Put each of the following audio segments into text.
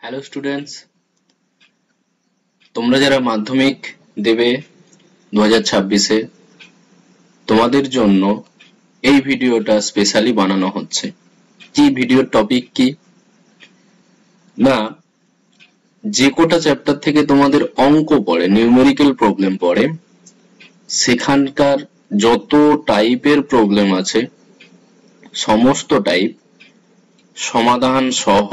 Hello students, তোমরা যারা মাধ্যমিক দেবে 2026-এ, তোমাদের জন্য এই ভিডিওটা স্পেশালি বানানো হচ্ছে। কি ভিডিওর টপিক কি না, যে কোটা চ্যাপ্টার থেকে তোমাদের অঙ্ক পড়ে, নিউমেরিক্যাল প্রবলেম পড়ে, সেখানকার যত টাইপের প্রবলেম আছে সমস্ত টাইপ সমাধান সহ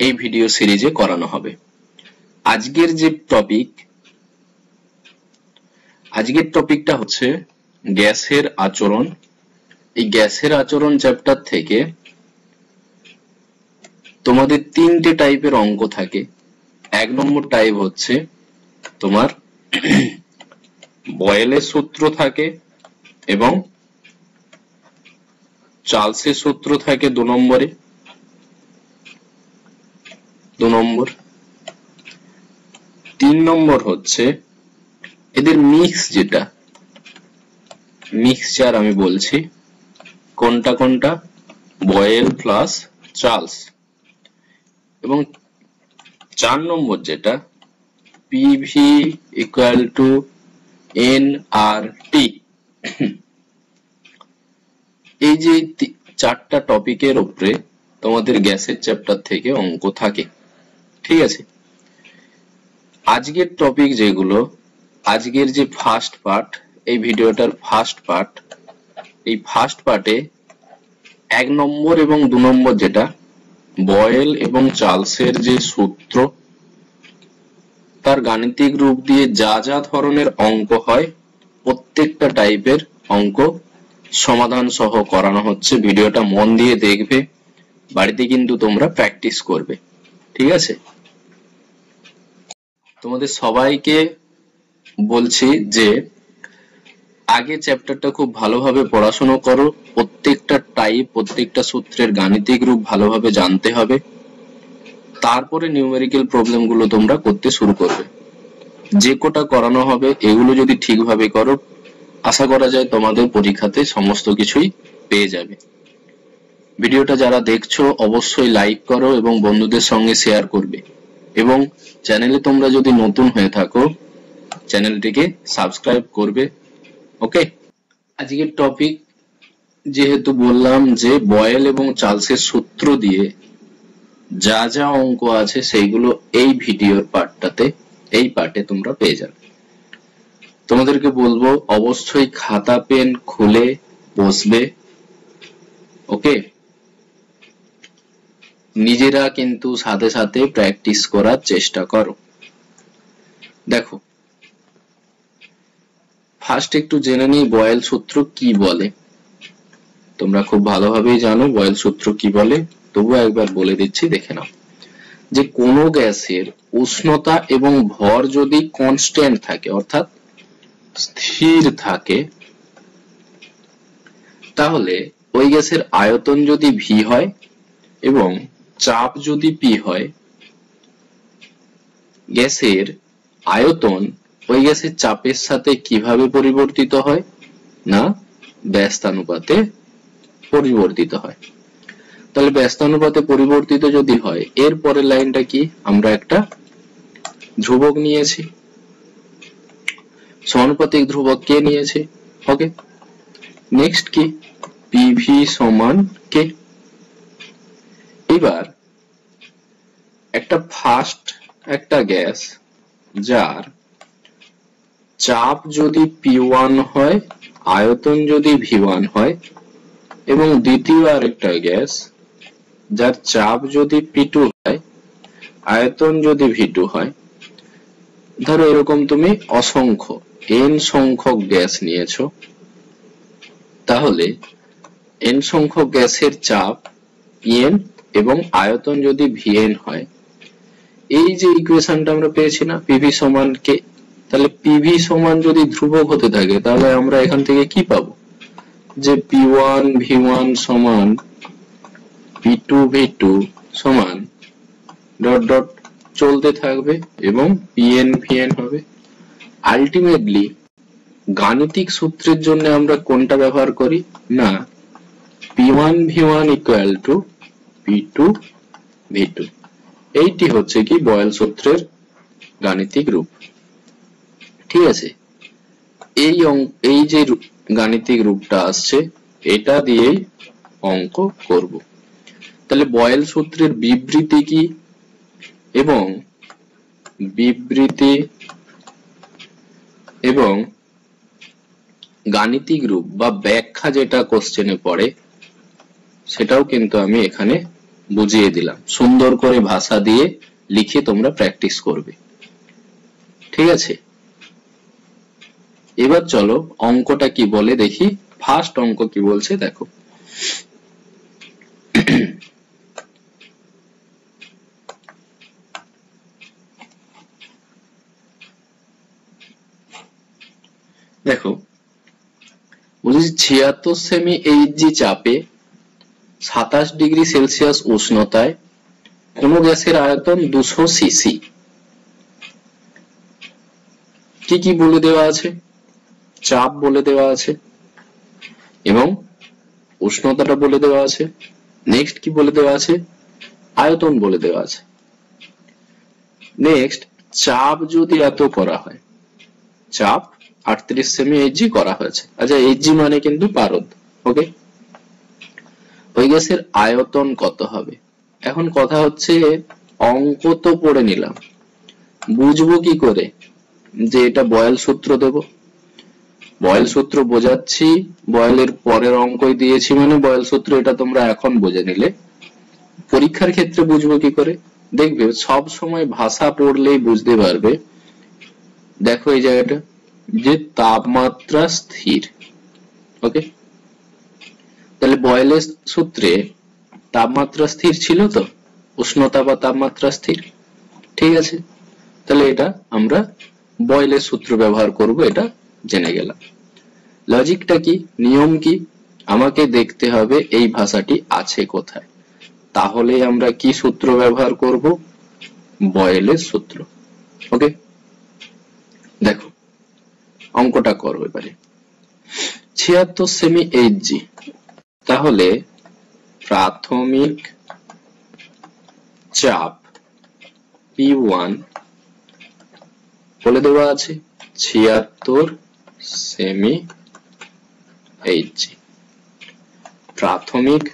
এই ভিডিও সিরিজে করানো হবে। আজকের টপিকটা হচ্ছে গ্যাসের আচরণ। এই গ্যাসের আচরণ চ্যাপ্টার থেকে তোমাদের তিনটে টাইপের অঙ্ক থাকে। এক নম্বর টাইপ হচ্ছে তোমার বয়েলের সূত্র থাকে এবং চার্লসের সূত্র থাকে দু নম্বর। তিন নম্বর হচ্ছে এদের মিক্সচার আমি বলছি কোনটা বয়েল প্লাস চার্লস। এবং চার নম্বর যেটা পিভি ইকুয়াল টু এনআরটি। এই যে চারটা টপিকের উপরে তোমাদের গ্যাসের চ্যাপ্টার থেকে অঙ্ক থাকে, ঠিক আছে। আজকের টপিক যেগুলো, আজকের যে ফার্স্ট পার্ট, এই ভিডিওটার ফার্স্ট পার্ট, এই ফার্স্ট পার্টে এক নম্বর এবং দু নম্বর যেটা বয়েল এবং চার্লসের যে সূত্র, তার গাণিতিক রূপ দিয়ে যা যা ধরনের অঙ্ক হয় প্রত্যেকটা টাইপের অঙ্ক সমাধান সহ করানো হচ্ছে। ভিডিওটা মন দিয়ে দেখবে, বাড়িতে কিন্তু তোমরা প্র্যাকটিস করবে, ঠিক আছে। তোমাদের সবাইকে বলছি যে আগে চ্যাপ্টারটা খুব ভালোভাবে পড়াশোনা করো, প্রত্যেকটা টাইপ, প্রত্যেকটা সূত্রের গাণিতিক রূপ ভালোভাবে জানতে হবে, তারপরে নিউমেরিক্যাল প্রবলেম গুলো তোমরা করতে শুরু করবে। যে কোটা করানো হবে এগুলো যদি ঠিকভাবে করো, আশা করা যায় তোমাদের পরীক্ষাতে সমস্ত কিছুই পেয়ে যাবে। ভিডিওটা যারা দেখছো অবশ্যই লাইক করো এবং বন্ধুদের সঙ্গে শেয়ার করবে, এবং চ্যানেলে তোমরা যদি নতুন হয়ে থাকো চ্যানেলটিকে সাবস্ক্রাইব করবে। ওকে, আজকের টপিক যেহেতু বললাম যে বয়েল এবং চার্লসের সূত্র দিয়ে যা যা অঙ্ক আছে সেইগুলো এই ভিডিওর এই পার্টে তোমরা পেয়ে যাবে। তোমাদেরকে বলবো অবশ্যই খাতা পেন খুলে বসবে, ওকে। নিজেরা কিন্তু সাথে সাথে প্র্যাকটিস করার চেষ্টা করো। দেখো, ফার্স্ট একটু জেনে নিই বয়েল সূত্র কি বলে। তোমরা খুব ভালোভাবেই জানো বয়েল সূত্র কি বলে, তবুও একবার বলে দিচ্ছি, দেখে নাও। যে কোনো গ্যাসের উষ্ণতা এবং ভর যদি কনস্ট্যান্ট থাকে, অর্থাৎ স্থির থাকে, তাহলে ওই গ্যাসের আয়তন যদি ভি হয় এবং চাপ যদি পি হয়, গ্যাসের আয়তন ওই গ্যাসের চাপের সাথে কিভাবে পরিবর্তিত হয় না, ব্যস্তানুপাতে পরিবর্তিত হয়। তাহলে ব্যস্তানুপাতে পরিবর্তিত যদি হয়, এর পরের লাইনটা কি, আমরা একটা ধ্রুবক নিয়েছি, সমানুপাতিক ধ্রুবক কে নিয়েছি, ওকে। নেক্সট কি, পিভি সমান কে। এবার একটা গ্যাস যার চাপ যদি P1 হয়, আয়তন যদি V1 হয়, এবং দ্বিতীয় আরেকটা গ্যাস যার চাপ যদি P2 হয়, আয়তন যদি V2 হয়। ধরো এরকম তুমি অসংখ্য n সংখ্যক গ্যাস নিয়েছো, তাহলে n সংখ্যক গ্যাসের চাপ Pn এবং আয়তন যদি Vn হয়, এই যে ইকুয়েশনটা আমরা পেয়েছি না, পিভি সমান কে, তাহলে পিভি সমান যদি ধ্রুবক হতে থাকে, তাহলে আমরা এখান থেকে কি পাবো, যে P1 V1 সমান P2 V2 সমান ডট ডট চলতে থাকবে এবং Pn Vn হবে। আলটিমেটলি গাণিতিক সূত্রের জন্য আমরা কোনটা ব্যবহার করি না, P1 V1 equal to P2 V2। এইটি হচ্ছে কি বয়েল সূত্রের গাণিতিক রূপ। ঠিক আছে, এই যে গাণিতিক রূপটা আসছে এটা দিয়েই অঙ্ক করব। তাহলে বয়েল সূত্রের বিবৃতি কি এবং গাণিতিক রূপ বা ব্যাখ্যা যেটা কোশ্চেনে পড়ে সেটাও কিন্তু আমি এখানে বুঝিয়ে দিলাম, সুন্দর করে ভাষা দিয়ে লিখে তোমরা প্র্যাকটিস করবে। ঠিক আছে, এবার চলো অঙ্কটা কি বলে দেখি। ফার্স্ট অঙ্ক কি বলছে দেখো। দেখো বলছি 76 সেমি এইচজি চাপে 27 ডিগ্রি সেলসিয়াস উষ্ণতায় কোন গ্যাসের আয়তন 200 সিসি। কি কি বলে দেওয়া আছে? চাপ বলে দেওয়া আছে এবং উষ্ণতাটা বলে দেওয়া আছে। নেক্সট কি বলে দেওয়া আছে? আয়তন বলে দেওয়া আছে। নেক্সট চাপ যদি এত করা হয়, চাপ 38 সেমি এইচজি করা হয়েছে। আচ্ছা, এইচজি মানে কিন্তু পারদ। ওকে, ওই গ্যাসের আয়তন কত হবে? এখন কথা হচ্ছে অঙ্ক তো পড়ে নিলাম, বুঝবো কি করে যে এটা বয়েল সূত্র দেব? বয়েল সূত্র বোঝাচ্ছি, বয়েলের পরের অঙ্কই দিয়েছি মানে বয়েল সূত্র, এটা তোমরা এখন বুঝে নিলে পরীক্ষার ক্ষেত্রে বুঝবো কি করে? দেখবে সব সময় ভাষা পড়লেই বুঝতে পারবে। দেখো এই জায়গাটা যে তাপমাত্রা স্থির। ওকে, তাহলে বয়েলের সূত্রে তাপমাত্রা স্থির ছিল তো, উষ্ণতা বা তাপমাত্রা স্থির। ঠিক আছে, তাহলে এটা আমরা বয়েলের সূত্র ব্যবহার করব, এটা জেনে গেলাম। লজিকটা কি, নিয়ম কি, আমাকে দেখতে হবে এই ভাষাটি আছে কোথায়, তাহলে আমরা কি সূত্র ব্যবহার করব? বয়েলের সূত্র। ওকে, দেখো অঙ্কটা করো এবারে। 76 সেমি এইচজি, তাহলে প্রাথমিক চাপ P1 বলে দেওয়া আছে 76 সেমি এইচজি। প্রাথমিক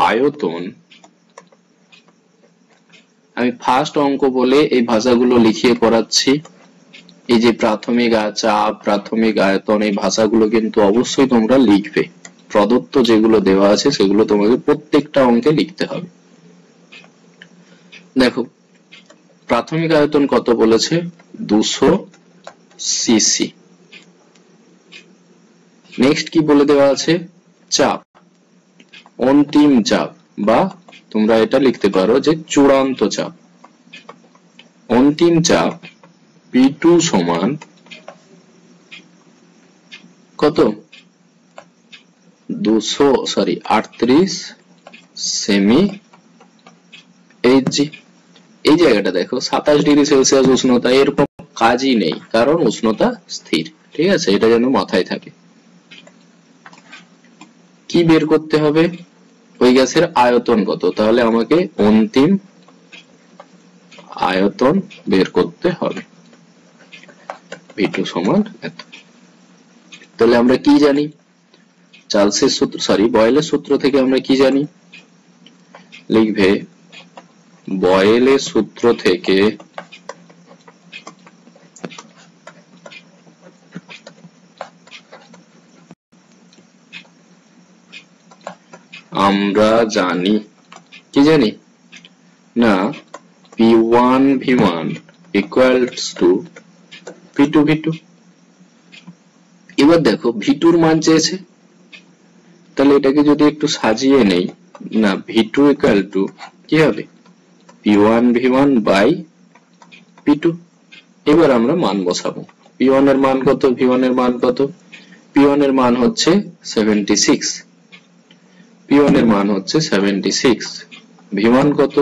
আয়তন, আমি ফার্স্ট অঙ্ক বলে এই ভাষাগুলো লিখিয়ে করাচ্ছি। এই যে প্রাথমিক চাপ, প্রাথমিক আয়তন, এই ভাষাগুলো কিন্তু অবশ্যই তোমরা লিখবে। প্রদত্ত যেগুলো দেওয়া আছে সেগুলো তোমাকে প্রত্যেকটা অঙ্কে লিখতে হবে। দেখো প্রাথমিক আয়তন কত বলেছে? 200 সিসি। নেক্সট কি বলে দেওয়া আছে? চাপ, অন্তিম চাপ, বা তোমরা এটা লিখতে পারো যে চূড়ান্ত চাপ। অন্তিম চাপ P2 সমান কত? 38 সেমি এইচজি। এই জায়গাটা দেখো 27 ডিগ্রি সেলসিয়াস উষ্ণতা, এরকম কাজই নেই, কারণ উষ্ণতা স্থির। ঠিক আছে, এটা যেন মাথায় থাকে। কি বের করতে হবে? ওই গ্যাসের আয়তন কত, তাহলে আমাকে অন্তিম আয়তন বের করতে হবে। V2 সমান এত। তাহলে আমরা কি জানি? চার্লসের সূত্র, বয়েলের সূত্র থেকে আমরা কি জানি? লিখবে বয়েলের সূত্র থেকে আমরা জানি, কি জানি না, P1 V1 equals to P2 V2। এবার দেখো V2 এর মান চেয়েছে, তাহলে এটাকে যদি একটু সাজিয়ে নেই না, V2 equal to কি হবে? P1 V1 by P2। এবার আমরা মান বসাবো। P1 এর মান কত, V1 এর মান কত? P1 এর মান হচ্ছে 76, P1 এর মান হচ্ছে 76, V1 কত?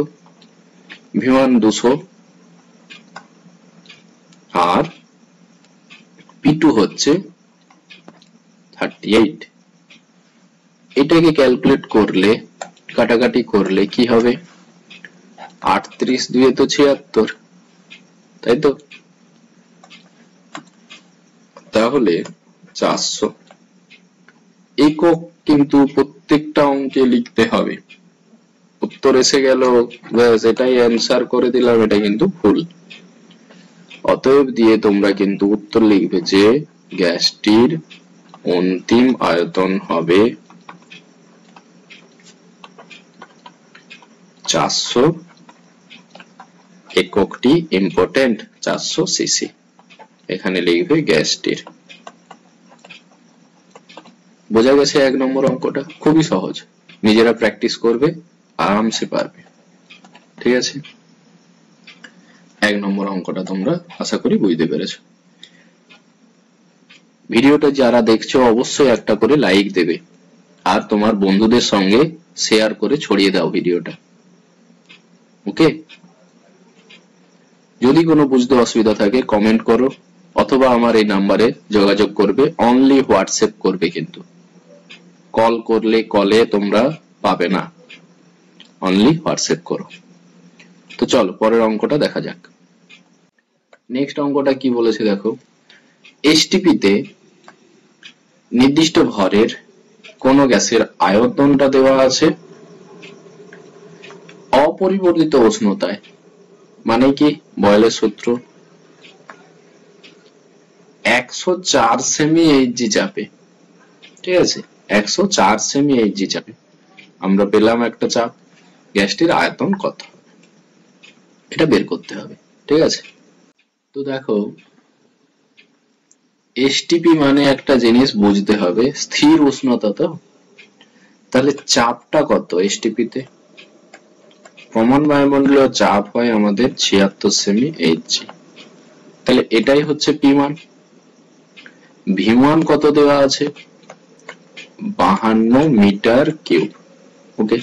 V1 200, আর P2 হচ্ছে 38। এটাকে ক্যালকুলেট করলে, কাটাকাটি করলে কি হবে? 38 2 তো 76, তাই তো? তাহলে 400 একক কিন্তু প্রত্যেকটা অঙ্কে লিখতে হবে। উত্তর এসে গেল, ব্যাস এটাই অ্যান্সার করে দিলাম, এটা কিন্তু ভুল। অতএব দিয়ে তোমরা কিন্তু উত্তর লিখবে যে গ্যাসটির অন্তিম আয়তন হবে 400, এককটি ইম্পর্টেন্ট 400 সিসি। এখানে লিখবে গ্যাসটির। বোঝা গেছে 1 নম্বর অঙ্কটা? খুবই সহজ, নিজেরা প্র্যাকটিস করবে, আরামসে পারবে। ঠিক আছে, 1 নম্বর অঙ্কটা তোমরা আশা করি বুঝতে পেরেছো। ভিডিওটা যারা দেখছো অবশ্যই একটা করে লাইক দেবে, আর তোমার বন্ধুদের সঙ্গে শেয়ার করে ছড়িয়ে দাও ভিডিওটা। ওকে, যদি কোনো বুঝতে অসুবিধা থাকে কমেন্ট করো, অথবা আমার এই নাম্বারে যোগাযোগ করবে। অনলি হোয়াটসঅ্যাপ করবে, কিন্তু কল করলে কলে তোমরা পাবে না, অনলি হোয়াটসঅ্যাপ করো। তো চলো পরের অঙ্কটা দেখা যাক। নেক্সট অঙ্কটা কি বলেছে দেখো, এসটিপি তে নির্দিষ্ট ভরের কোন গ্যাসের আয়তনটা দেওয়া আছে অপরিবর্তিত উষ্ণতায়, মানে কি বয়েলের সূত্র 104 সেমি এইচজি চাপে। ঠিক আছে, 104 সেমি এইচজি চাপে আমরা পেলাম একটা চাপ, গ্যাসটির আয়তন কত, এটা বের করতে হবে। ঠিক আছে, তো দেখো এসটিপি মানে একটা জিনিস বুঝতে হবে, স্থির উষ্ণতা। তো তাহলে চাপটা কত এসটিপি তে? প্রমাণ বায়ুমণ্ডলীয় চাপ হয় আমাদের 76 সেমি এইচজি, তাহলে এটাই হচ্ছে পি মান। ভি মান কত দেওয়া আছে? 52 মিটার কিউব। ওকে,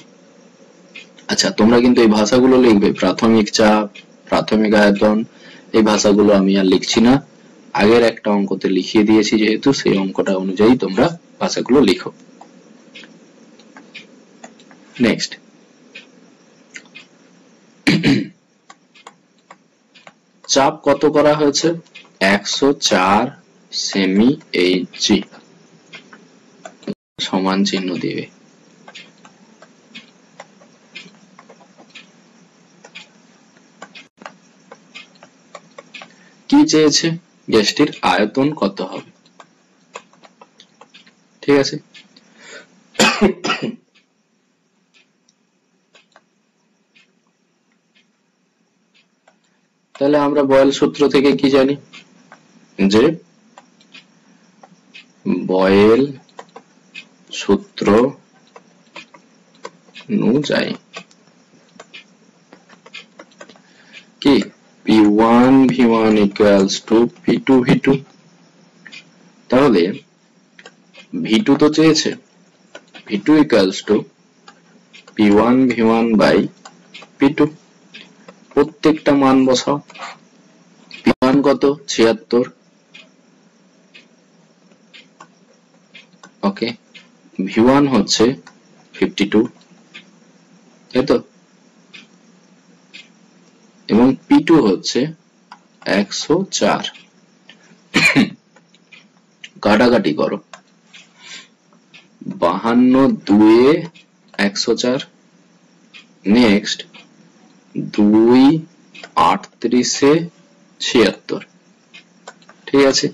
আচ্ছা তোমরা কিন্তু এই ভাষাগুলো লিখবে, প্রাথমিক চাপ, প্রাথমিক আয়তন, এই ভাষাগুলো আমি আর লিখছি না, আগের একটা অঙ্কতে লিখিয়ে দিয়েছি, যেহেতু সেই অঙ্কটা অনুযায়ী তোমরা ভাষাগুলো লিখো। নেক্সট, চাপ কত করা হয়েছে? 104 সেমি এইচজি, সমান চিহ্ন দিবে। কি চেয়েছে? গ্যাসটির আয়তন কত হবে। ঠিক আছে, তাহলে আমরা বয়েল সূত্র থেকে কি জানি, যে বয়েল সূত্র অনুযায়ী কি P1 V1 equals to P2 V2, তাহলে V2 তো চেয়েছে, V2 equals to P1 V1 by P2, প্রত্যেকটা মান বসাও। P1 কত? 76, ওকে, V1 হচ্ছে 52, তাই তো, এবং P2 হচ্ছে 104। কাটাকাটি করো, 52 2 104, নেক্সট 2 38 76, ঠিক আছে,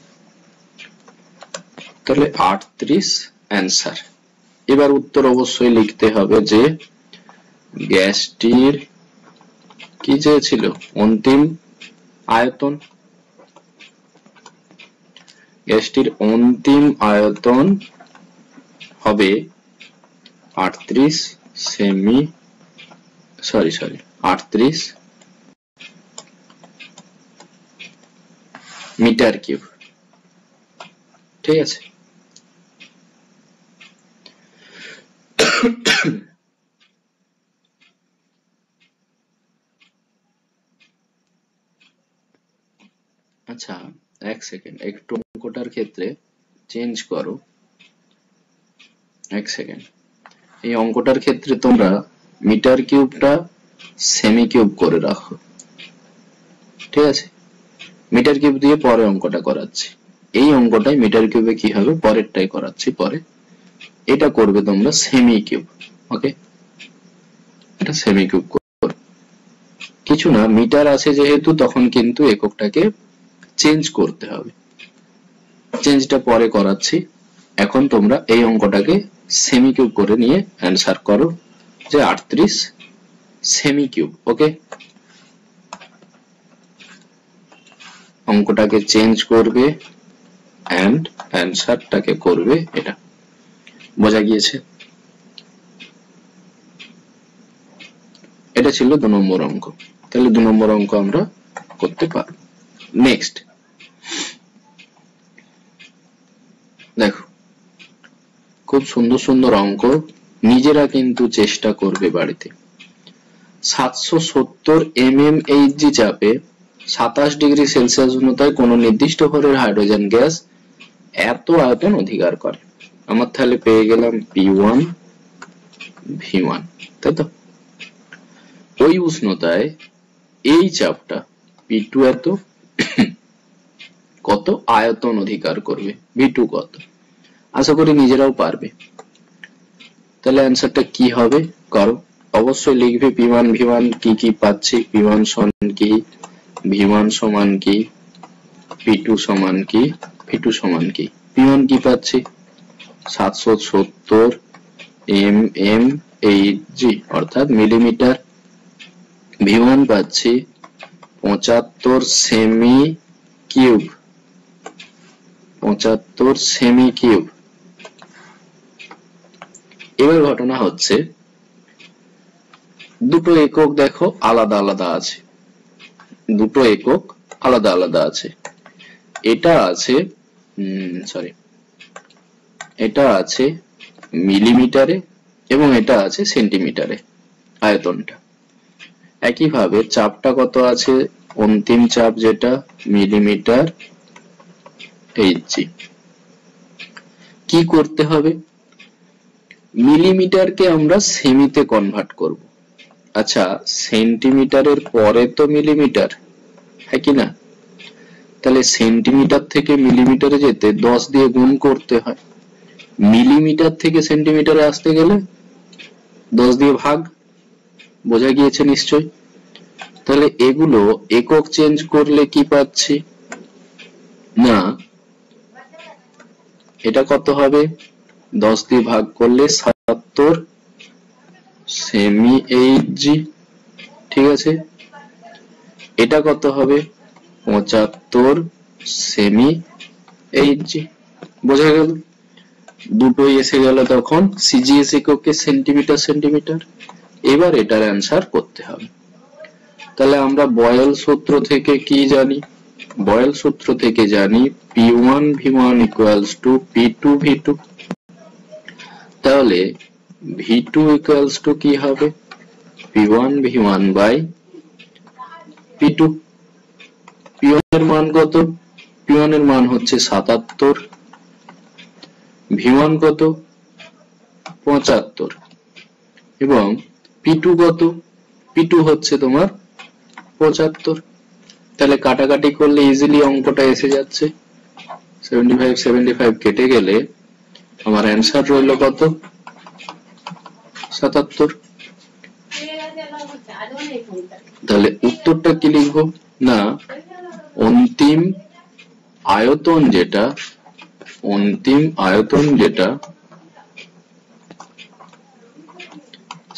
তাহলে 38 অ্যান্সার। এবার উত্তর অবশ্যই লিখতে হবে যে গ্যাসটির কি চেয়েছিল? অন্তিম আয়তন। গ্যাসটির অন্তিম আয়তন হবে 38 সেমি, 38 মিটার কিউব। ঠিক আছে, আচ্ছা এক সেকেন্ড, একটু অঙ্কটার ক্ষেত্রে চেঞ্জ করো, এক সেকেন্ড। এই অঙ্কটার ক্ষেত্রে তোমরা মিটার কিউবটা সেমি কিউব করে রাখো। ঠিক আছে, মিটার কিউব দিয়ে পরে অঙ্কটা করাচ্ছি। এই অঙ্কটাই মিটার কিউবে কি হবে পরেরটাই করাচ্ছি পরে। এটা করবে তোমরা সেমি কিউব। ওকে, এটা সেমি কিউব করবে। কিছু না, মিটার আছে যেহেতু তখন কিন্তু এককটাকে চেঞ্জ করতে হবে, চেঞ্জটা পরে করাচ্ছি। এখন তোমরা এই অঙ্কটাকে সেমি কিউব করে নিয়ে অ্যান্সার করো যে 38 সেমি কিউব। ওকে, অঙ্কটাকে চেঞ্জ করবে এন্ড অ্যান্সারটাকে করবে এটা। বোঝা গিয়েছে? এটা ছিল 2 নম্বর অঙ্ক। তাহলে 2 নম্বর অঙ্ক আমরা করতে পারব। নেক্সট দেখো, খুব সুন্দর সুন্দর অঙ্ক, নিজেরা কিন্তু চেষ্টা করবে বাড়িতে। 770 mmHg চাপে 27 ডিগ্রি সেলসিয়াস উষ্ণতায় কোন নির্দিষ্ট ভরের হাইড্রোজেন গ্যাস এত আয়তন অধিকার করে। আমার তাহলে পেয়ে গেলাম P1 V1, তাই তো? ওই উষ্ণতায় এই চাপটা P2 এত কত আয়তন অধিকার করবে, V2 কত। আশা করি নিজেরাও পারবে। তাহলে অ্যান্সারটা কি হবে করো। অবশ্যই লিখবে P1 V1 কি কি পাচ্ছি, P1 সমান কি, V1 সমান কি, P2 সমান কি, V2 সমান কি। P1 কি পাচ্ছি 770 mmHg অর্থাৎ মিলিমিটার। V1 পাচ্ছি 75 সেমি কিউব, 75 সেমি কিউব। এবার ঘটনা হচ্ছে দুটো একক দেখো আলাদা আলাদা আছে, দুটো একক আলাদা আলাদা আছে। এটা আছে এটা আছে মিলিমিটারে এবং এটা আছে সেন্টিমিটারে আয়তনটা। একইভাবে চাপটা কত আছে, অন্তিম চাপ যেটা মিলিমিটার Hg। কি করতে হবে, মিলিমিটারকে আমরা সেমিতে কনভার্ট করব। আচ্ছা, সেন্টিমিটারের পরে তো মিলিমিটার, হ্যাঁ কি না? তাহলে সেন্টিমিটার থেকে মিলিমিটারে যেতে 10 দিয়ে গুণ করতে হয়। মিলিমিটার থেকে সেন্টিমিটারে আসতে গেলে 10 দিয়ে ভাগ। বোঝা গিয়েছে নিশ্চয়? তাহলে এগুলো একক চেঞ্জ করলে কি পাচ্ছি না, এটা কত হবে 10 দিয়ে ভাগ করলে 77 সেমি Hg। ঠিক আছে, এটা কত হবে 75 সেমি Hg। বোঝা গেল? দুটোই এসে গেল তখন সিজিএস এককে সেন্টিমিটার সেন্টিমিটার। এবার এটার অ্যান্সার করতে হবে। তাহলে আমরা বয়েল সূত্র থেকে কি জানি, বয়েল সূত্র থেকে জানি P1 V1 equals to P2 V2। তাহলে V2 equals to কি হবে P1 V1 by P2। P1 এর মান কত, P1 এর মান হচ্ছে 77, V1 কত 75 এবং P2 কত, P2 হচ্ছে তোমার 75। তাহলে কাটাকাটি করলে ইজিলি অঙ্কটা এসে যাচ্ছে। 75 75 কেটে গেলে আমার অ্যান্সার রইল কত 77। তাহলে উত্তরটা কি লিখবো না, অন্তিম আয়তন যেটা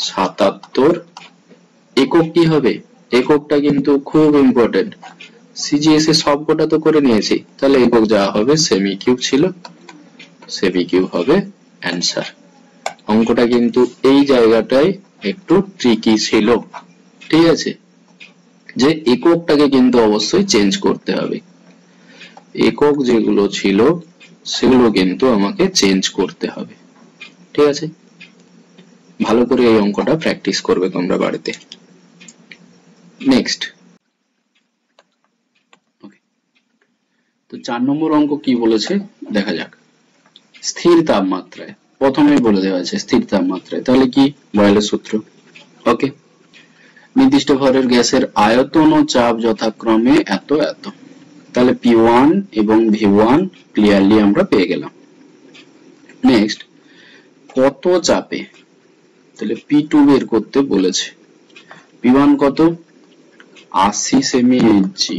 77, একক কি হবে, এককটা কিন্তু খুব ইম্পর্টেন্ট। সিজিএস এ সবকটা তো করে নিয়েছি, তাহলে একক যা হবে সেমি কিউব ছিল, সেমি কিউব হবে অ্যান্সার। অঙ্কটা কিন্তু এই জায়গাটায় একটু ট্রিকি ছিল। ঠিক আছে, যে এককটাকে কিন্তু অবশ্যই চেঞ্জ করতে হবে। একক যেগুলো ছিল সেগুলো কিন্তু আমাকে চেঞ্জ করতে হবে। ঠিক আছে, ভালো করে এই অঙ্কটা প্র্যাকটিস করবে তোমরা বাড়িতে। নেক্সট, তো 4 নম্বর অঙ্ক কি বলেছে দেখা যাক। স্থির নির্দিষ্ট ভরের গ্যাসের আয়তন ও চাপ যথাক্রমে এত এত। তাহলে P1 এবং V1 ক্লিয়ারলি আমরা পেয়ে গেলাম। নেক্সট, কত চাপে, তাহলে P2 বের করতে বলেছে। P1 কত, 80 সেমি এইচজি।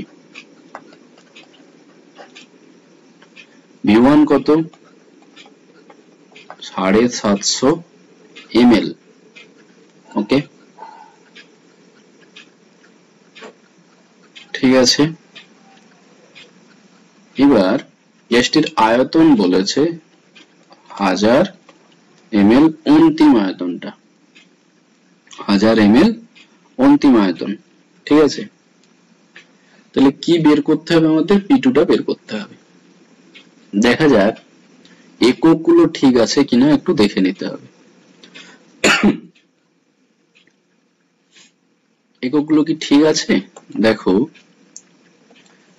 V1 কত, 750 ml। ওকে, ঠিক আছে। এবার গ্যাসটির আয়তন বলেছে 1000 ml, অন্তিম আয়তনটা 1000 ml অন্তিম আয়তন, ঠিক আছে। তাহলে কি বের করতে হবে আমাদের, P2 টা বের করতে হবে। দেখা যাক এককগুলো ঠিক আছে কিনা একটু দেখে নিতে হবে। এককগুলো কি ঠিক আছে? দেখো,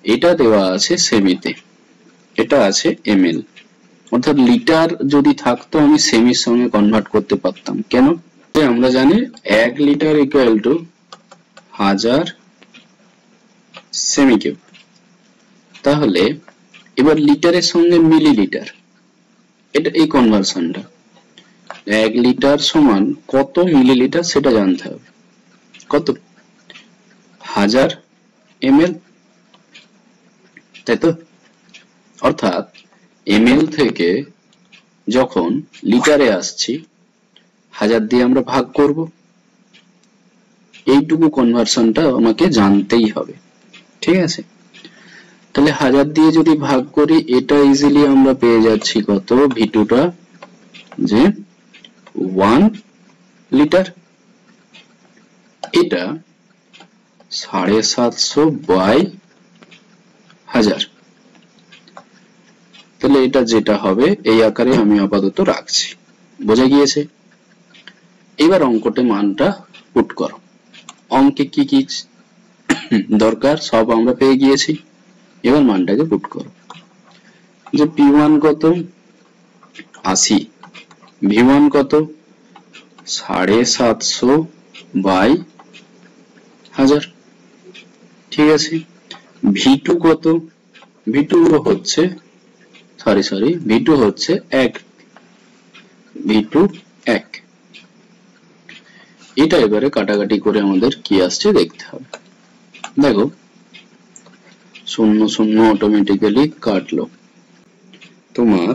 এটা দেওয়া আছে সেমিতে, এটা আছে ml, অর্থাৎ লিটার যদি থাকতো আমি সেমির সঙ্গে কনভার্ট করতে পারতাম। কেন? আমরা জানি 1 litre equal to 1000 semi cube. তাহলে এবার লিটারের সঙ্গে মিলিলিটার, এটা এই কনভার্সনটা, 1 লিটার সমান কত মিলিলিটার সেটা জানতে হবে। কত, 1000 ml, তাই তো? অর্থাৎ ml থেকে যখন লিটারে আসছি 1000 দিয়ে আমরা ভাগ করব, এইটুকু কনভার্সনটা আমাকে জানতেই হবে, ঠিক আছে। তাহলে 1000 দিয়ে যদি ভাগ করি, এটা ইজিলি আমরা পেয়ে যাচ্ছি কত, V2 টা যে 1 লিটার। এটা 750 বাই 1000, তাহলে এটা যেটা হবে এই আকারে আমি আপাতত রাখছি, বোঝা গিয়েছে। এবার অঙ্কতে মানটা পুট করো। অঙ্কে কি কি দরকার সব আমরা পেয়ে গিয়েছি, এবার মানটাকে পুট করো। যে P1 কত, 80, V1 কত, 750 বাই 1000, ঠিক আছে। V2 কত, V2 হচ্ছে V2 হচ্ছে 1, V2 1। এটা এবারে কাটাকাটি করে আমাদের কি আসছে দেখতে হবে। দেখো 0 0 অটোমেটিক্যালি কাটলো। তোমার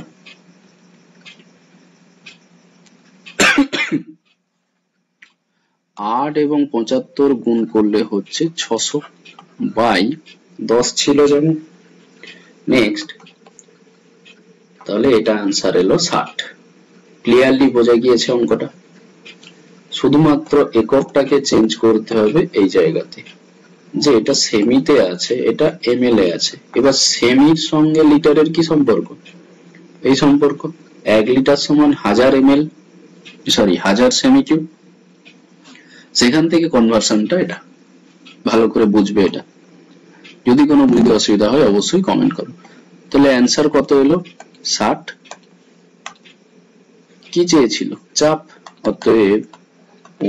8 এবং 75 গুণ করলে হচ্ছে 600 বাই 10 ছিল যেমন। নেক্সট, তাহলে এটা आंसर এলো 60। ক্লিয়ারলি বোঝা গিয়েছে অঙ্কটা। শুধুমাত্র এককটাকে চেঞ্জ করতে হবে এই জায়গাতে, যে এটা সেমিতে আছে, এটা ml এ আছে। এবার সেমির সঙ্গে লিটারের কি সম্পর্ক, এই সম্পর্ক, 1 লিটার সমান 1000 ml, সরি 1000 সেমি কিউব। সেখান থেকে কনভার্সনটা এটা, ভালো করে বুঝবে এটা। যদি কোনো বুঝতে অসুবিধা হয় অবশ্যই কমেন্ট করো। তাহলে অ্যান্সার কত এলো, 60। কি চেয়েছিল, চাপ, অতএব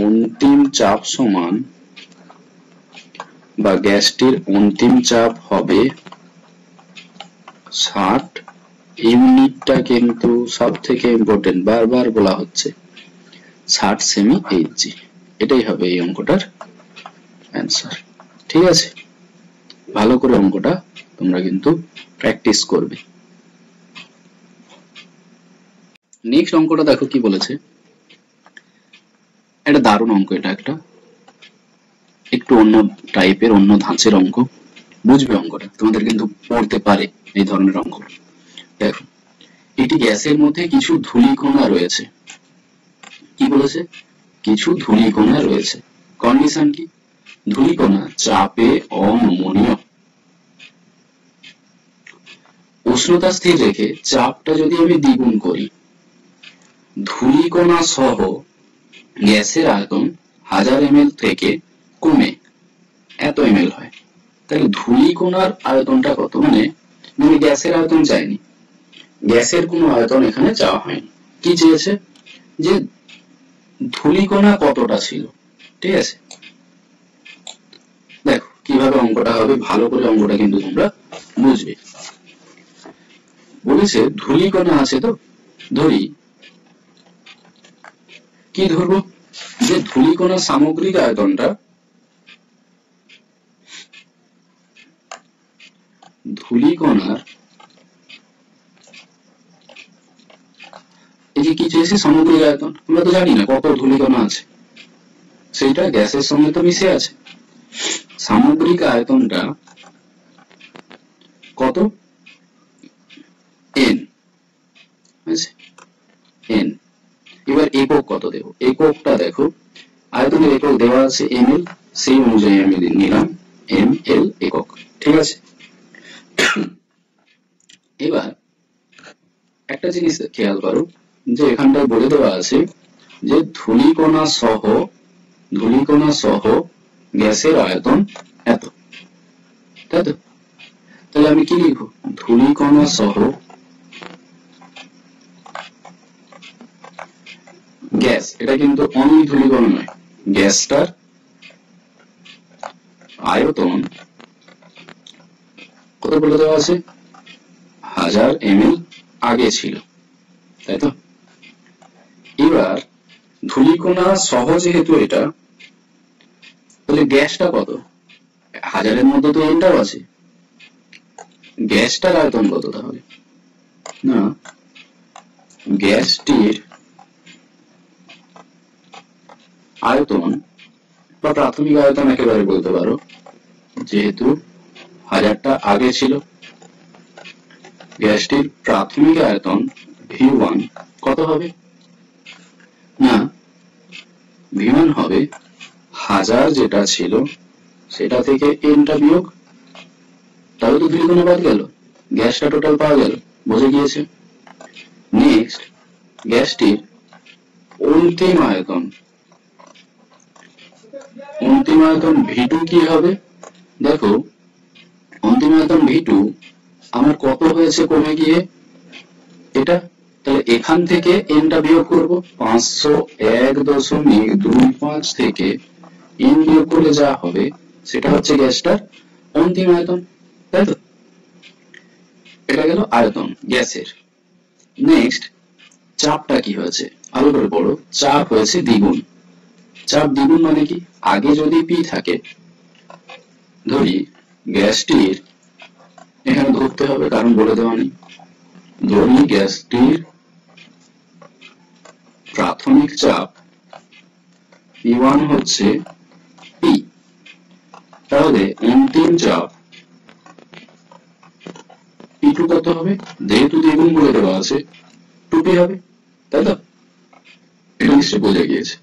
অন্তিম চাপ সমান বা গ্যাসটির অন্তিম চাপ হবে 60। ইউনিটটা কিন্তু সব থেকে ইম্পর্টেন্ট, বারবার বলা হচ্ছে, 60 সেমি এইচজি। এটাই হবে এই অঙ্কটার অ্যান্সার, ঠিক আছে। ভালো করে অঙ্কটা তোমরা কিন্তু প্র্যাকটিস করবে। নেক্সট অঙ্কটা দেখো কি বলেছে, এটা দারুণ অঙ্ক, এটা একটা একটু অন্য টাইপের, অন্য ধাঁচের অঙ্ক, বুঝবে অঙ্কটা, তোমাদের কিন্তু পড়তে পারে এই ধরনের অঙ্ক। দেখো, এটি গ্যাসের মধ্যে কিছু ধূলিকণা রয়েছে। কি বলেছে, কিছু ধূলিকণা রয়েছে। কন্ডিশন কি, ধূলিকণা চাপে অনমনীয়। উষ্ণতা স্থির রেখে চাপটা যদি আমি দ্বিগুণ করি, ধূলিকণা সহ গ্যাসের আয়তন 1000 ml থেকে কমে এত ml হয়। তাহলে ধূলিকণার আয়তনটা কত, মানে আমি গ্যাসের আয়তন চাইনি, গ্যাসের কোনো আয়তন এখানে চাওয়া হয়নি। কি চেয়েছে, যে ধূলিকণা কতটা ছিল, ঠিক আছে। কিভাবে অঙ্কটা হবে, ভালো করে অঙ্কটা কিন্তু তোমরা বুঝবে। বলেছে ধূলিকণা আছে, তো ধরি কি ধরবো, যে ধূলিকণার সামগ্রিক আয়তনটা ধূলিকণার এই যে কি চেয়েছি সামগ্রিক আয়তন, আমরা তো জানি না কত ধূলিকণা আছে, সেইটা গ্যাসের সঙ্গে তো মিশে আছে। সামগ্রিক আয়তনটা কত, n আছে n। এবার একক কত দেব, এককটা দেখো আয়তনের একক দেওয়া আছে ml, সেই অনুযায়ী আমি নিলাম ml একক, ঠিক আছে। এবার একটা জিনিস খেয়াল করো, যে এখানটায় বলে দেওয়া আছে যে ধূলিকণা সহ গ্যাসের আয়তন এত, তাই তো। তাহলে আমি কি লিখবো, ধূলিকণা সহ গ্যাস, এটা কিন্তু অনলি ধূলিকণা নয়, গ্যাসটার আয়তন কত বলে দেওয়া আছে, 1000 ml আগে ছিল, তাই তো। এবার ধূলিকণা সহ যেহেতু এটা, তাহলে গ্যাসটা কত, 1000-এর মধ্যে তো এটাও আছে, গ্যাসটার আয়তন কত তাহলে, না গ্যাসটির আয়তন বা প্রাথমিক আয়তন একেবারে বলতে পারো, যেহেতু 1000টা আগে ছিল, গ্যাসটির প্রাথমিক আয়তন V1 কত হবে, না V1 হবে 1000 যেটা ছিল সেটা থেকে nটা বিয়োগ, তাহলে তো ধূলিকণা বাদ গেল, গ্যাসটা টোটাল পাওয়া গেল, বুঝে গিয়েছে। নেক্সট, গ্যাসটির অন্তিম আয়তন V2 কি হবে, দেখো অন্তিম আয়তন V2 আমার কত হয়েছে কমে গিয়ে এটা, তাহলে এখান থেকে nটা বিয়োগ করব, 501.25 থেকে n বিয়োগ করলে যা হবে সেটা হচ্ছে গ্যাসটার অন্তিম আয়তন, তাই তো। এটা গেল আয়তন গ্যাসের। নেক্সট, চাপটা কি হয়েছে, ভালো করে পড়ো, চাপ হয়েছে দ্বিগুণ। চাপ দ্বিগুণ মানে কি, আগে যদি P থাকে, ধরি গ্যাসটির, এখানে ধরতে হবে কারণ বলে দেওয়া নেই, ধরি গ্যাসটির প্রাথমিক চাপ P1 হচ্ছে P, তাহলে অন্তিম চাপ P2 কত হবে, যেহেতু দ্বিগুণ বলে দেওয়া আছে 2P হবে, তাই তো। এটা নিশ্চয়ই বোঝা গিয়েছে।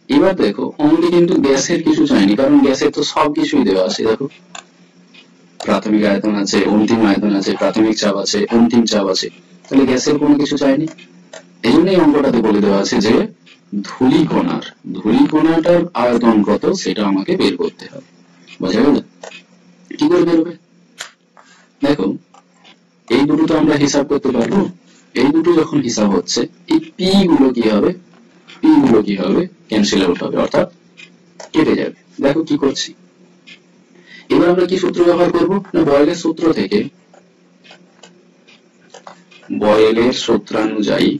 এবার দেখো অনলি কিন্তু গ্যাসের কিছু চাইনি, কারণ গ্যাসের তো সবকিছুই দেওয়া আছে, দেখো প্রাথমিক আয়তন আছে, অন্তিম আয়তন আছে, প্রাথমিক চাপ আছে, অন্তিম চাপ আছে, তাহলে গ্যাসের কোনো কিছু চাইনি। এই জন্যই অঙ্কটাতে বলে দেওয়া আছে যে ধূলিকণাটার আয়তন কত সেটা আমাকে বের করতে হবে, বোঝা গেল। কি করে বেরোবে, দেখো এই দুটো তো আমরা হিসাব করতে পারবো, এই দুটো যখন হিসাব হচ্ছে, এই পি গুলো কি হবে ক্যান্সেল আউট হবে, অর্থাৎ কেটে যাবে। দেখো কি করছি, এবার আমরা কি সূত্র ব্যবহার করব না, বয়েলের সূত্র থেকে, বয়েলের সূত্রানুযায়ী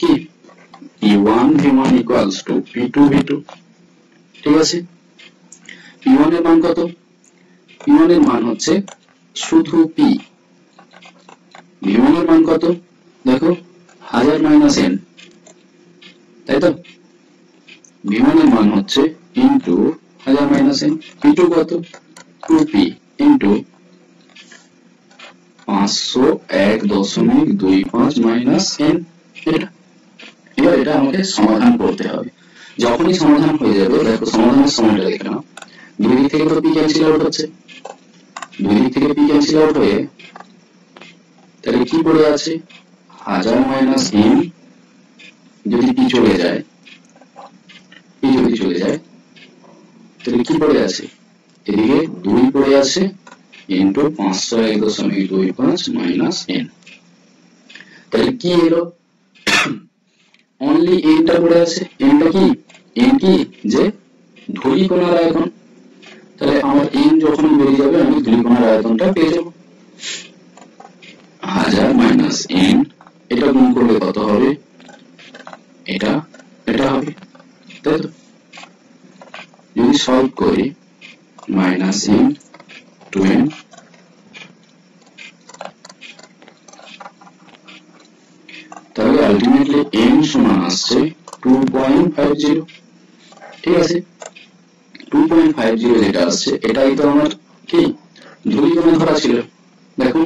কি P1 V1 equals to P2 V2, ঠিক আছে। P1 এর মান কত, P1 এর মান হচ্ছে শুধু P, V1 এর মান কত দেখো 1000 মাইনাস n, তাই তো। V1 এর মান হচ্ছে ইন্টু 1000 মাইনাস n, P2 কত 2P ইন্টু 501.25 মাইনাস n, এটা। এবার এটা আমাকে সমাধান করতে হবে, যখনই সমাধান হয়ে যাবে, দেখো সমাধানের সময়টা দেখে নাও, দুই দিক থেকে তো P ক্যান্সেল আউট হচ্ছে, দুই দিক থেকে P ক্যান্সেল আউট হয়ে তাহলে কি পড়ে আছে 1000 মাইনাস n, যদি P চলে যায়, তাহলে কি পড়ে আছে, এদিকে 2 পড়ে আছে ইন্টু 501.25 মাইনাস n, তাহলে কি এলো, অনলি nটা পড়ে আছে, nটা কি n কি যে ধূলিকণার আয়তন। তাহলে আমার n যখন বেরিয়ে যাবে আমি ধূলিকণার আয়তনটা পেয়ে যাব 1000 মাইনাস n, এটা গুণ করলে কত হবে, এটা এটা হবে, তাই তো? যদি সলভ করি মাইনাস n টু n, তাহলে আলটিমেটলি n সমান আসছে 2.50। ঠিক আছে, 2.50 যেটা আসছে এটাই তো আমার কি ধূলিকণা ধরা ছিল। দেখো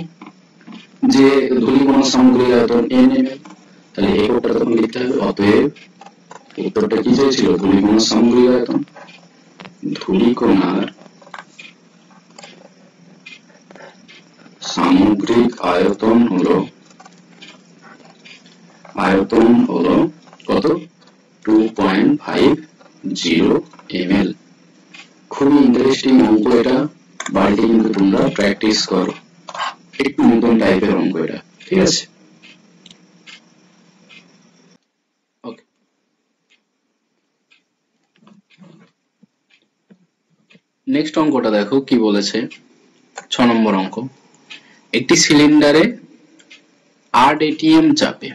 যে ধূলিকণা সামগ্রিক আয়তন n ml, তাহলে এককটা তখন লিখতে হবে, অতএব উত্তরটা কি চেয়েছিল, ধূলিকণা সামগ্রিক আয়তন। ধূলিকণার সামগ্রিক আয়তন হলো কত, 2.50 ml। খুবই ইন্টারেস্টিং অঙ্ক এটা, বাড়িতে কিন্তু তোমরা প্র্যাকটিস করো, একটু নতুন টাইপের অঙ্ক এটা। ঠিক আছে, ওকে। নেক্সট অঙ্কটা দেখো কি বলেছে, 6 নম্বর অঙ্ক। একটি সিলিন্ডারে 8 atm চাপে,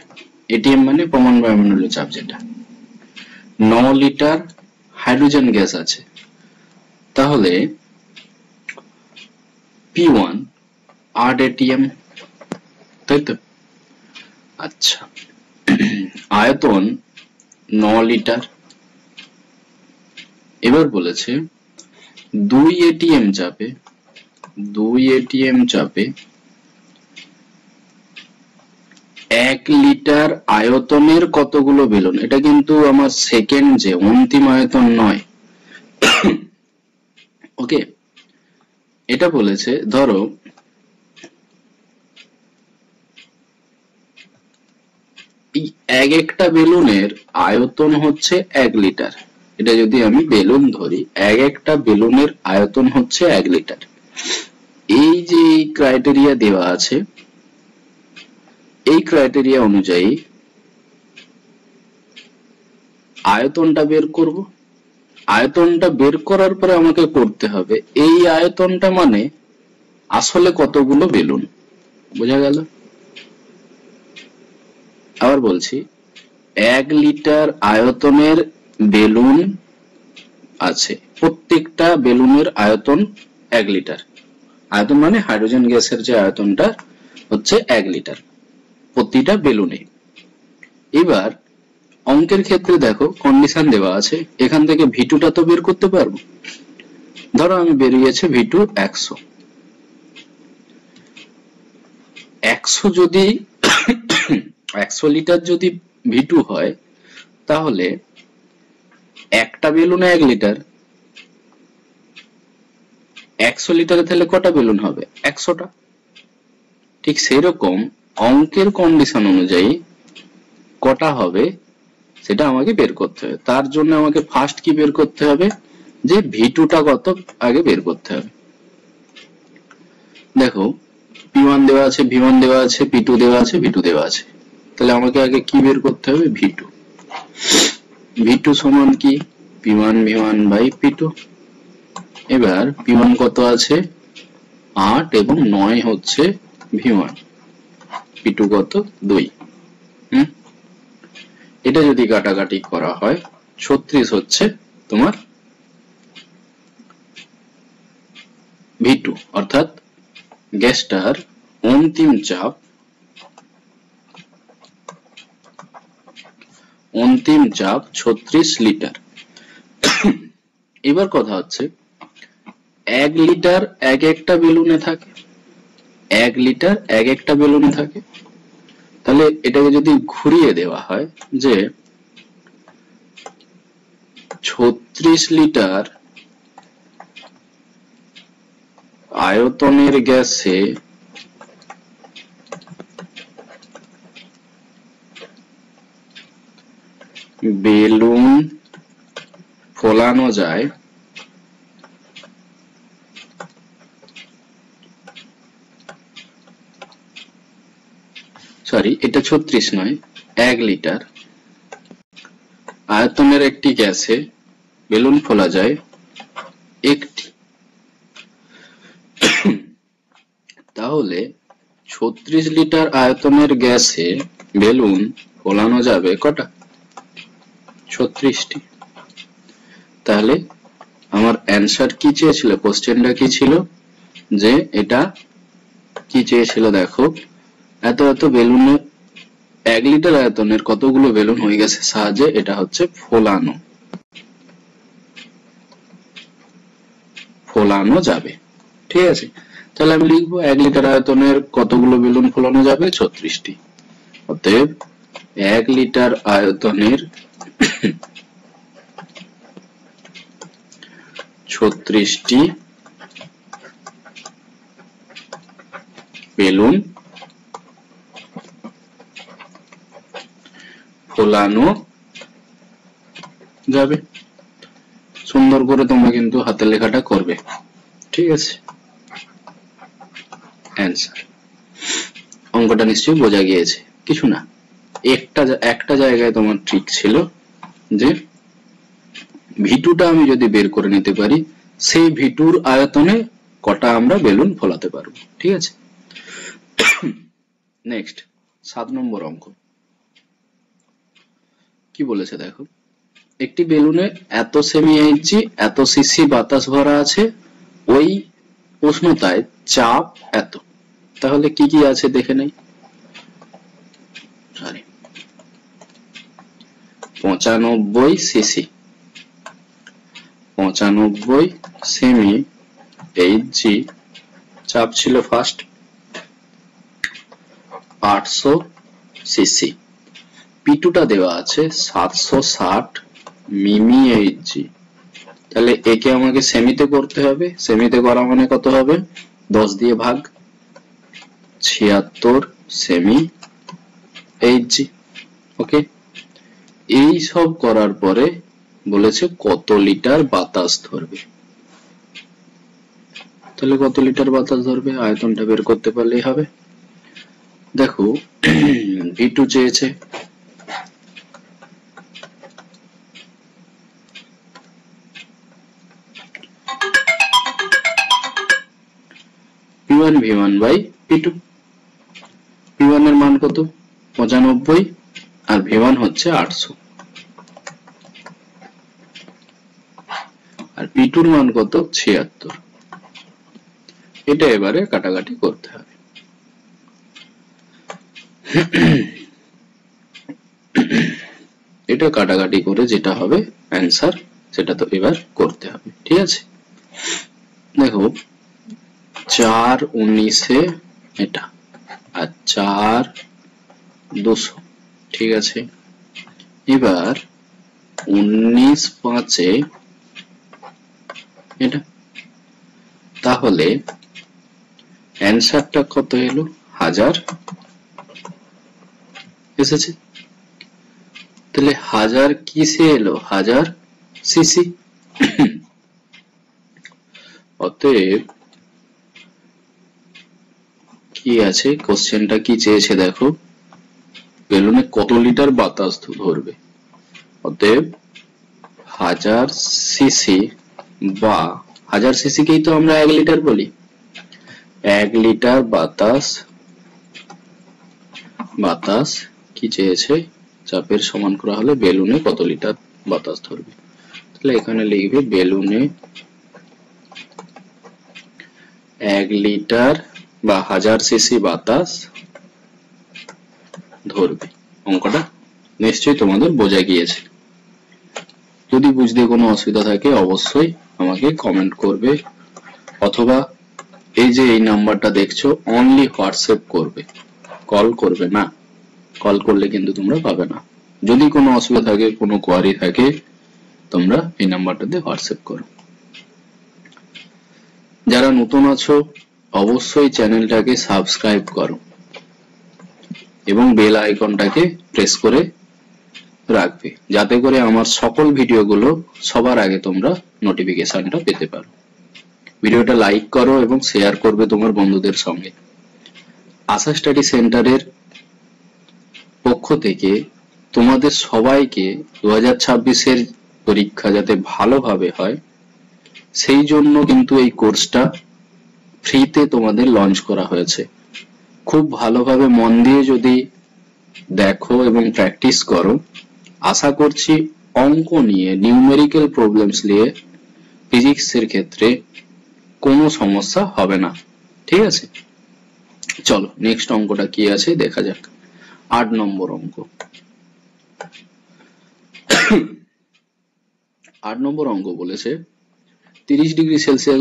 এটিএম মানে প্রমাণ বায়ুমণ্ডলীয় চাপ, যেটা 9 লিটার হাইড্রোজেন গ্যাস আছে, তাহলে P1 8 atm, তাই তো? আচ্ছা, আয়তন 9 লিটার। এবার বলেছে 2 atm চাপে 1 লিটার আয়তনের কতগুলো বেলুন। এটা কিন্তু আমার সেকেন্ড যে অন্তিম আয়তন নয়, ওকে। এটা বলেছে ধরো এক একটা বেলুনের আয়তন হচ্ছে 1 লিটার। এটা যদি আমি বেলুন ধরি, এক একটা বেলুনের আয়তন হচ্ছে 1 লিটার। এই যে ক্রাইটেরিয়া দেওয়া আছে, এই ক্রাইটেরিয়া অনুযায়ী আয়তনটা বের করব। আয়তনটা বের করার পরে আমাকে করতে হবে এই আয়তনটা মানে আসলে কতগুলো বেলুন, বোঝা গেল? আবার বলছি, 1 লিটার আয়তনের বেলুন আছে, প্রত্যেকটা বেলুনের আয়তন 1 লিটার। আয়তন মানে হাইড্রোজেন গ্যাসের যে আয়তনটা হচ্ছে 1 লিটার প্রতিটা বেলুনে। এবার অঙ্কের ক্ষেত্রে দেখো কন্ডিশন দেওয়া আছে, এখান থেকে V2টা তো বের করতে পারবো। ধরো আমি বেরিয়েছে V2 100, 100 যদি 100 লিটার যদি V2 হয়, তাহলে একটা বেলুনে 1 লিটার, 100 লিটারে তাহলে কটা বেলুন হবে, 100টা। ঠিক সেই রকম অঙ্কের কন্ডিশন অনুযায়ী কটা হবে সেটা আমাকে বের করতে হবে। তার জন্য আমাকে ফার্স্ট কি বের করতে হবে, যে V2টা কত আগে বের করতে হবে। দেখো P1 দেওয়া আছে, V1 দেওয়া আছে, P2 দেওয়া আছে, V2 দেওয়া আছে, তাহলে আমাকে আগে কি বের করতে হবে, V2। V2 সমান কি, P1 V1 বাই P2। এবার P1 কত আছে 8 এবং 9 হচ্ছে V1, P2 কত 2। এটা যদি কাটাকাটি করা হয় 36 হচ্ছে তোমার V2, অর্থাৎ গ্যাসটার অন্তিম চাপ 36 লিটার। এবার কথা হচ্ছে 1 লিটার এক একটা বেলুনে থাকে, 1 লিটার এক একটা বেলুনে থাকে, তাহলে এটাকে যদি ঘুরিয়ে দেওয়া হয় যে 36 লিটার আয়তনের গ্যাসে বেলুন ফোলানো যায়, সরি এটা 36 নয়, 1 লিটার আয়তনের একটি গ্যাসে বেলুন ফোলা যায় একটি। তাহলে 36 লিটার আয়তনের গ্যাসে বেলুন ফোলানো যাবে কটা? 36টি। তাহলে আমার অ্যান্সার কি চেয়েছিল, কোশ্চেনটা কি ছিল, যে এটা কি চেয়েছিল দেখো, এত এত বেলুনে 1 লিটার আয়তনের কতগুলো বেলুন হয়ে গেছে সাহায্যে এটা হচ্ছে ফোলানো, ফোলানো যাবে। ঠিক আছে, তাহলে আমি লিখবো 1 লিটার আয়তনের কতগুলো বেলুন ফোলানো যাবে? 36টি। অতএব 1 লিটার আয়তনের 36টি বেলুন ফোলানো যাবে। সুন্দর করে তোমরা কিন্তু হাতের লেখাটা করবে, ঠিক আছে। অ্যান্সার, অঙ্কটা নিশ্চয়ই বোঝা গিয়েছে, কিছু না। একটা জায়গায় তোমার ট্রিক ছিল যে ভিটুটা আমি যদি বের করে নিতে পারি, সেই ভিটুর আয়তনে কটা আমরা বেলুন ফোলাতে পারবো। ঠিক আছে, নেক্সট 7 নম্বর অঙ্ক কি বলেছে দেখো, একটি বেলুনে এত সেমি এইচজি এত সিসি বাতাস ভরা আছে, ওই উষ্ণতায় চাপ এত। তাহলে কি কি আছে দেখে নেই। 95 সিসি, 95 সেমি এইচজি চাপ ছিল ফার্স্ট, 800 সিসি, পিটুটা দেওয়া আছে 760 মিমি এইচজি। তাহলে একে আমাকে সেমিতে করতে হবে, সেমিতে করা মানে কত হবে? 10 দিয়ে ভাগ, 76 সেমি এইচজি। ওকে, এই সব করার পরে বলেছে কত লিটার বাতাস ধরবে। তাহলে কত লিটার বাতাস ধরবে আয়তনটা বের করতে পারলেই হবে। দেখো ভি2 চেয়েছে, P1 V1 by P2। P1 এর মান কত? 95 আর V1 হচ্ছে 800, আর P2 এর মান কত? 76। এটা এবারে কাটাকাটি করতে হবে। এটা কাটাকাটি করে যেটা হবে অ্যান্সার, সেটা তো এবার করতে হবে। ঠিক আছে, দেখো 4 19 এটা, আর 4 200। ঠিক আছে, এবার 19 5 এটা, তাহলে অ্যান্সারটা কত এলো? 1000 এসেছে। তাহলে 1000 কিসে এলো? 1000 সিসি। অতএব কি আছে, কোশ্চেনটা কি চেয়েছে দেখো, বেলুনে কত লিটার বাতাস ধরবে। অতএব 1000 সিসি বা 1000 সিসি কেই তো আমরা 1 লিটার বলি। 1 লিটার বাতাস কি চেয়েছে, চাপের সমান করা হলে বেলুনে কত লিটার বাতাস ধরবে। তাহলে এখানে লিখবে বেলুনে 1 লিটার বা 1000 সিসি বাতাস ধরবে। অঙ্কটা নিশ্চয়ই তোমাদের বোঝা গিয়েছে। যদি বুঝতে কোনো অসুবিধা থাকে অবশ্যই আমাকে কমেন্ট করবে, অথবা এই যে এই নাম্বারটা দেখছো অনলি হোয়াটসঅ্যাপ করবে, কল করবে না। কল করলে কিন্তু তোমরা পাবে না। যদি কোনো অসুবিধা থাকে, কোনো কোয়ারি থাকে, তোমরা এই নাম্বারটাতে হোয়াটসঅ্যাপ করো। যারা নতুন আছো অবশ্যই চ্যানেলটাকে সাবস্ক্রাইব করো এবং বেল আইকনটাকে প্রেস করে রাখবে, যাতে করে আমার সকল ভিডিওগুলো সবার আগে তোমরা নোটিফিকেশনটা পেতে পারো। ভিডিওটা লাইক করো এবং শেয়ার করবে তোমার বন্ধুদের সঙ্গে। আশা স্টাডি সেন্টারের পক্ষ থেকে তোমাদের সবাইকে 2026 এর পরীক্ষা যাতে ভালোভাবে হয় সেই জন্য কিন্তু এই কোর্সটা ফ্রিতে তোমাদের লঞ্চ করা হয়েছে। খুব ভালোভাবে মন দিয়ে যদি দেখো এবং প্র্যাকটিস করো, আশা করছি অঙ্ক নিয়ে, নিউমেরিক্যাল প্রবলেমস নিয়ে ফিজিক্সের ক্ষেত্রে কোনো সমস্যা হবে না। ঠিক আছে, চলো নেক্সট অঙ্কটা কি আছে দেখা যাক। 8 নম্বর অঙ্ক। 8 নম্বর অঙ্ক বলেছে 30 ডিগ্রি সেলসিয়াস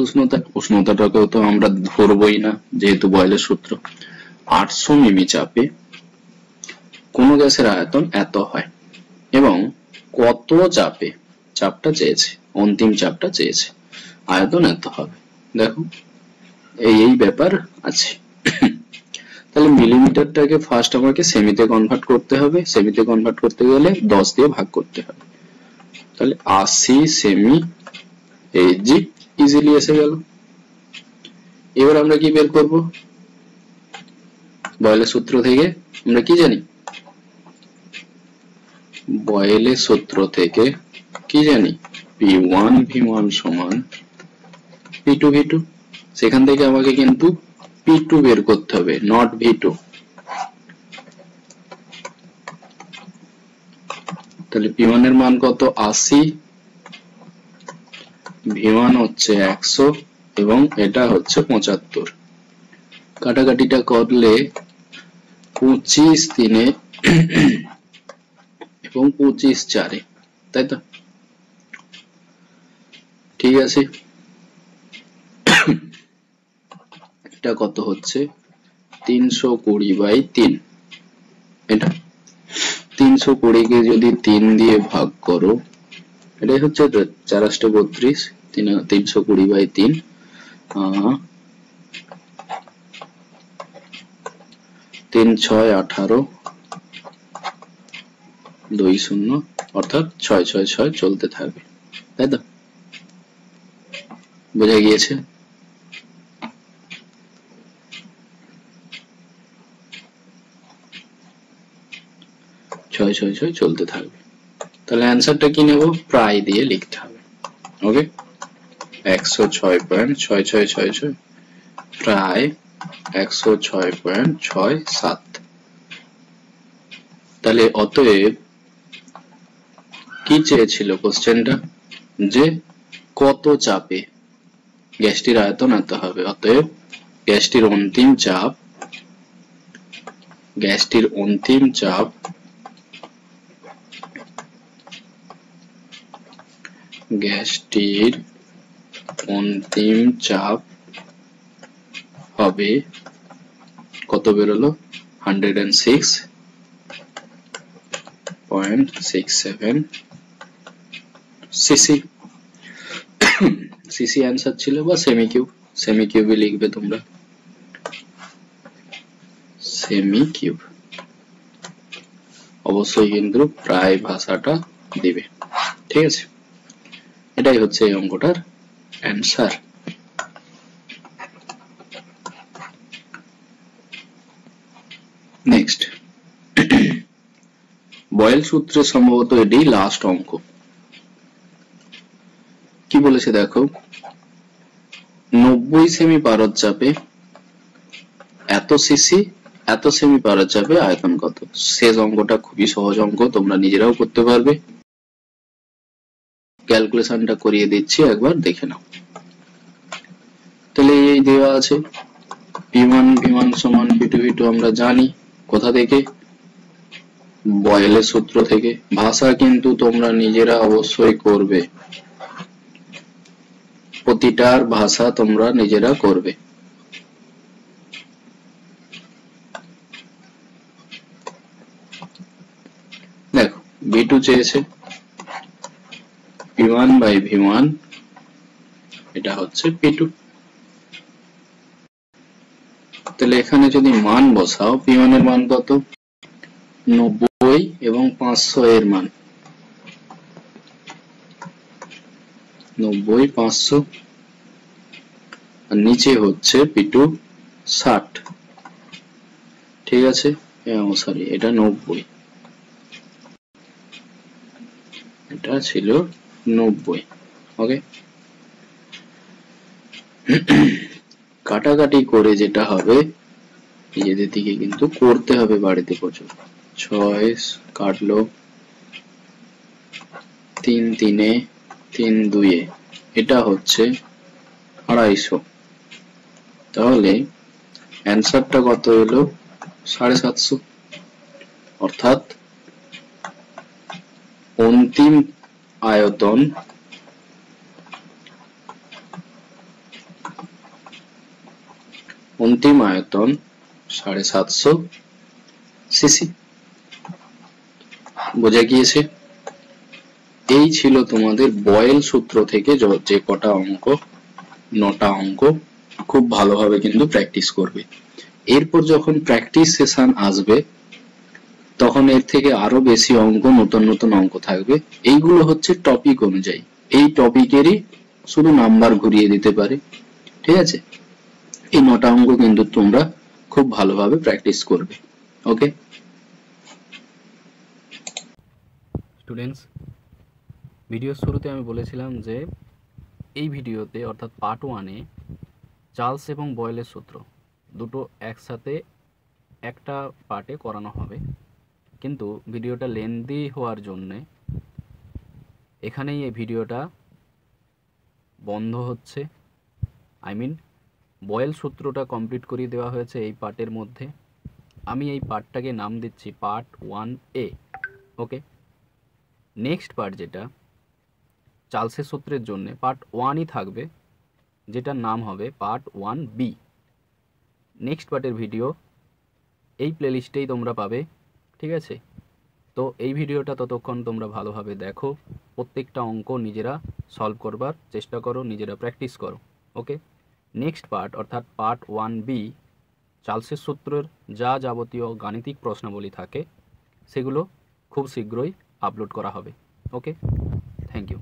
উষ্ণতাটাকেও তো আমরা ধরবই না যেহেতু বয়েলের সূত্র। 800 মিমি চাপে কোন গ্যাসের আয়তন এত হয় এবং কত চাপে, চাপটা চেয়েছে, অন্তিম চাপটা চেয়েছে, আয়তন এত হবে। দেখো এই ব্যাপার আছে। তাহলে মিলিমিটারটাকে ফার্স্ট আমাকে সেমিতে কনভার্ট করতে হবে, সেমিতে কনভার্ট করতে গেলে 10 দিয়ে ভাগ করতে হবে। তাহলে 80 সেমি এজি ইজিলি এসে গেল। এবার আমরা কি বের করব? বয়েলের সূত্র থেকে আমরা কি জানি? বয়েলের সূত্র থেকে কি জানি? P1 V1 সমান P2 V2। সেখান থেকে আমাকে কিন্তু P2 বের করতে হবে, নট V2। তাহলে P1 এর মান কত? 80, V1 হচ্ছে 100 এবং এটা হচ্ছে 75। কাটাকাটিটা করলে 25 3 এবং 25 4, তাই তো? ঠিক আছে, এটা কত হচ্ছে? 320/3। এটা 320 কে যদি 3 দিয়ে ভাগ করো, এটাই হচ্ছে 4×32, 320/3, 3 6 18, 2 0, অর্থাৎ 6 6 6 চলতে থাকবে, তাই তো? বোঝা গিয়েছে? ছয় ছয় ছয় চলতে থাকবে। তাহলে অ্যান্সারটা কি নেব? প্রায় দিয়ে লিখতে হবে। ওকে, 106.6666 প্রায় 106.67। তাহলে অতএব কি চেয়েছিল কোশ্চেনটা? যে কত চাপে গ্যাসটির আয়তন এত হবে। অতএব গ্যাসটির অন্তিম চাপ, গ্যাসটির অন্তিম চাপ গ্যাসটির অন্তিম চাপ হবে কত বেরোলো? 106.67 সিসি। সিসি অ্যান্সার ছিল, বা সেমি কিউব, সেমি কিউবই লিখবে তোমরা, সেমি কিউব। অবশ্যই কিন্তু প্রায় ভাষাটা দিবে। ঠিক আছে, এটাই হচ্ছে এই অঙ্কটার অ্যান্সার। নেক্সট, বয়েল সূত্রে সম্ভবত এটি লাস্ট অঙ্ক। কি বলেছে দেখো, 90 সেমি পারদ চাপে এত সিসি, এত সেমি পারদ চাপে আয়তন কত? শেষ অঙ্কটা খুবই সহজ অঙ্ক, তোমরা নিজেরাও করতে পারবে। ক্যালকুলেশনটা করিয়ে দিচ্ছি, একবার দেখে নাও। তাহলে এই দেওয়া আছে P1 V1 সমান P2 V2, আমরা জানি কোথা থেকে? বয়েলের সূত্র থেকে। ভাষা কিন্তু তোমরা নিজেরা অবশ্যই করবে, প্রতিটার ভাষা তোমরা নিজেরা করবে। দেখো V2 চেয়েছে, P1/V1, এটা হচ্ছে P2। তাহলে এখানে যদি মান বসাও, P1 এর মান কত? 90 এবং 500 এর মান 90 500, আর নিচে হচ্ছে P2 60। ঠিক আছে, সরি, এটা 90, এটা ছিল 90। ওকে, কাটাকাটি করে যেটা হবে নিজেদের দিকে কিন্তু করতে হবে বাড়িতে প্রচুর। 6 কাটলো 3 3 3 2, এটা হচ্ছে 250। তাহলে অ্যান্সারটা কত এলো? 750। অর্থাৎ অন্তিম আয়তন অন্তিম আয়তন 750 সিসি। বোঝা গিয়েছে? এই ছিল তোমাদের বয়েল সূত্র থেকে যে কটা অঙ্ক, 9টা অঙ্ক খুব ভালোভাবে কিন্তু প্র্যাকটিস করবে। এরপর যখন প্র্যাকটিস সেশন আসবে তখন এর থেকে আরো বেশি অঙ্ক, নতুন নতুন অঙ্ক থাকবে। এইগুলো হচ্ছে টপিক অনুযায়ী, এই টপিকেরই শুধু নাম্বার ঘুরিয়ে দিতে পারে। ঠিক আছে? এই 9টা অঙ্ক কিন্তু তোমরা খুব ভালোভাবে প্র্যাকটিস করবে। ওকে স্টুডেন্টস, ভিডিওর শুরুতে আমি বলেছিলাম যে এই ভিডিওতে অর্থাৎ পার্ট 1-এ চার্লস এবং বয়েলের সূত্র দুটো একসাথে একটা পার্টে করানো হবে, কিন্তু ভিডিওটা লেন্দি হওয়ার জন্যে এখানেই এই ভিডিওটা বন্ধ হচ্ছে। বয়েল সূত্রটা কমপ্লিট করিয়ে দেওয়া হয়েছে এই পার্টের মধ্যে। আমি এই পার্টটাকে নাম দিচ্ছি পার্ট 1A। ওকে, নেক্সট পার্ট যেটা চার্লসের সূত্রের জন্য পার্ট 1ই থাকবে, যেটার নাম হবে পার্ট 1B। নেক্সট পার্টের ভিডিও এই প্লেলিস্টেই তোমরা পাবে। ঠিক আছে? তো এই ভিডিওটা ততক্ষণ তোমরা ভালোভাবে দেখো, প্রত্যেকটা অঙ্ক নিজেরা সলভ করবার চেষ্টা করো, নিজেরা প্র্যাকটিস করো। ওকে, নেক্সট পার্ট অর্থাৎ পার্ট 1B চার্লসের সূত্রের যা যাবতীয় গাণিতিক প্রশ্নাবলী থাকে সেগুলো খুব শীঘ্রই আপলোড করা হবে। ওকে, থ্যাংক ইউ।